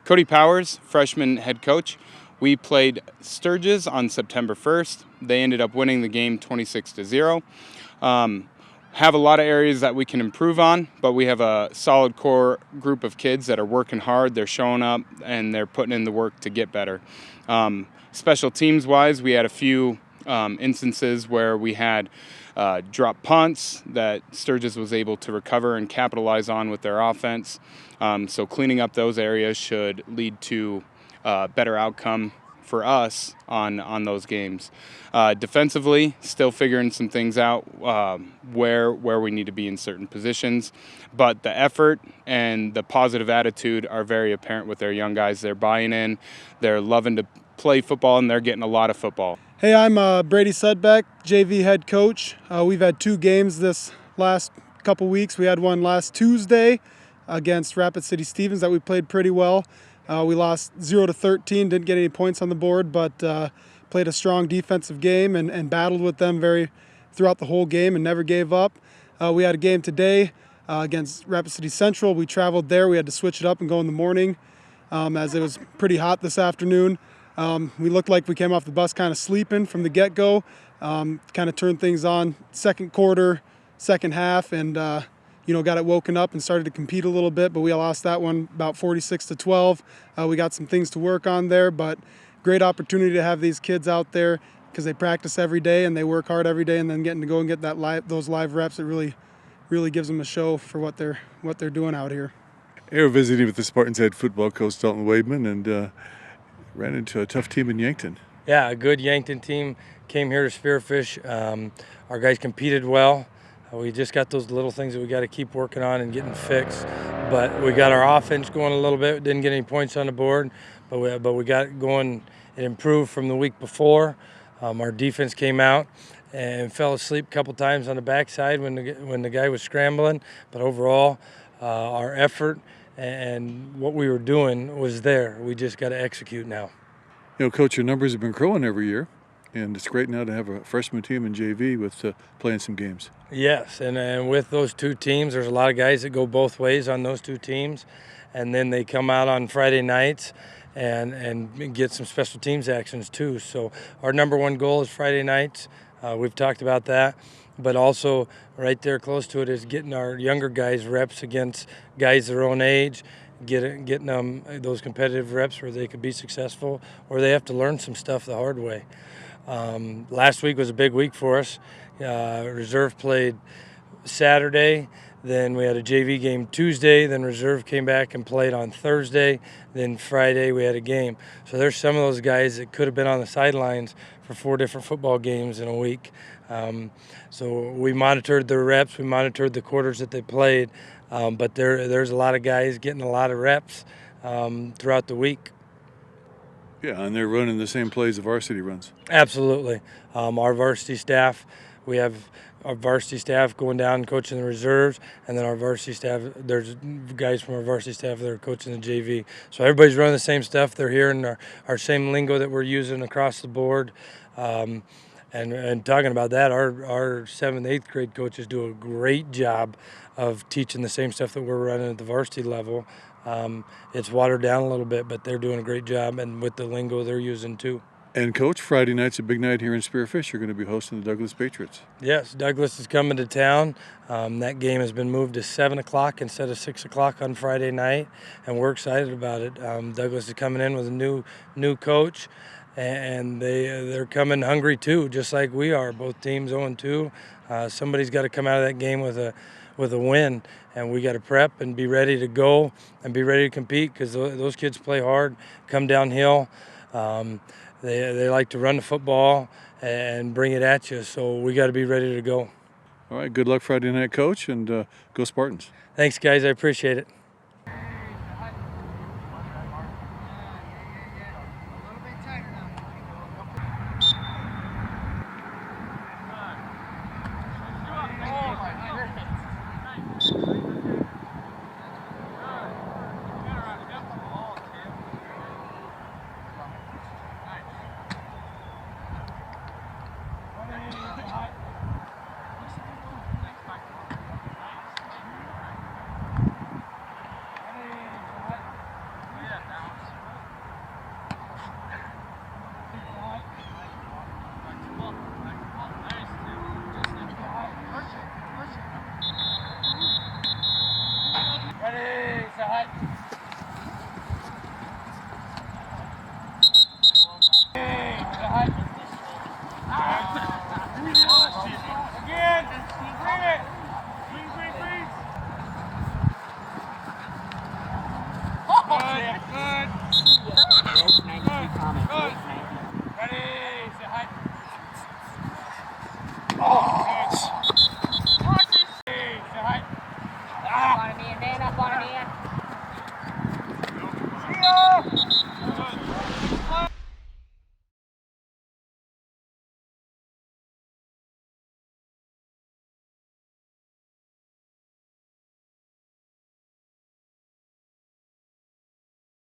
Cody Powers, freshman head coach. We played Sturgis on September 1st. They ended up winning the game 26-0. Have a lot of areas that we can improve on, but we have a solid core group of kids that are working hard. They're showing up, and they're putting in the work to get better. Special teams-wise, we had a few instances where we had drop punts that Sturgis was able to recover and capitalize on with their offense. So cleaning up those areas should lead to better outcome for us on those games. Defensively, still figuring some things out where we need to be in certain positions, but the effort and the positive attitude are very apparent with their young guys. They're buying in, they're loving to play football, and they're getting a lot of football. Hey, I'm Brady Sudbeck, JV head coach. We've had 2 games this last couple weeks. We had one last Tuesday against Rapid City Stevens that we played pretty well. We lost 0-13, didn't get any points on the board, but played a strong defensive game and battled with them throughout the whole game and never gave up. We had a game today against Rapid City Central. We traveled there. We had to switch it up and go in the morning as it was pretty hot this afternoon. We looked like we came off the bus kind of sleeping from the get-go, kind of turned things on second quarter, second half, and got it woken up and started to compete a little bit, but we lost that one about 46-12. We got some things to work on there, but great opportunity to have these kids out there because they practice every day and they work hard every day, and then getting to go and get those live reps, it really gives them a show for what they're doing out here. We're visiting with the Spartans head football coach Dalton Wademan, and ran into a tough team in Yankton. Yeah, a good Yankton team came here to Spearfish. Our guys competed well. We just got those little things that we got to keep working on and getting fixed. But we got our offense going a little bit. Didn't get any points on the board, but we got it going. It improved from the week before. Our defense came out and fell asleep a couple times on the backside when the guy was scrambling. But overall, our effort and what we were doing was there. We just got to execute now. Coach, your numbers have been growing every year, and it's great now to have a freshman team in JV with playing some games. Yes, and with those 2 teams, there's a lot of guys that go both ways on those 2 teams, and then they come out on Friday nights and get some special teams actions too. So our number 1 goal is Friday nights. We've talked about that. But also right there close to it is getting our younger guys reps against guys their own age, getting them those competitive reps where they could be successful, or they have to learn some stuff the hard way. Last week was a big week for us. Reserve played Saturday, then we had a JV game Tuesday, then Reserve came back and played on Thursday, then Friday we had a game. So there's some of those guys that could have been on the sidelines for 4 different football games in a week. So we monitored their reps, we monitored the quarters that they played, but there's a lot of guys getting a lot of reps throughout the week. Yeah, and they're running the same plays the varsity runs. Absolutely. Our varsity staff, we have our varsity staff going down and coaching the reserves, and then our varsity staff, there's guys from our varsity staff that are coaching the JV. So everybody's running the same stuff. They're hearing our same lingo that we're using across the board. And talking about that, our 7th, 8th grade coaches do a great job of teaching the same stuff that we're running at the varsity level. It's watered down a little bit, but they're doing a great job, and with the lingo they're using too. And Coach, Friday night's a big night here in Spearfish. You're going to be hosting the Douglas Patriots. Yes, Douglas is coming to town. That game has been moved to 7 o'clock instead of 6 o'clock on Friday night, and we're excited about it. Douglas is coming in with a new coach, and they're coming hungry too, just like we are. Both teams 0-2. Somebody's got to come out of that game with a win, and we got to prep and be ready to go and be ready to compete because those kids play hard, come downhill. They like to run the football and bring it at you, so we got to be ready to go. All right, good luck Friday night, Coach, and go Spartans. Thanks, guys. I appreciate it. Again! Bring it! Bring. Good. 93 comments.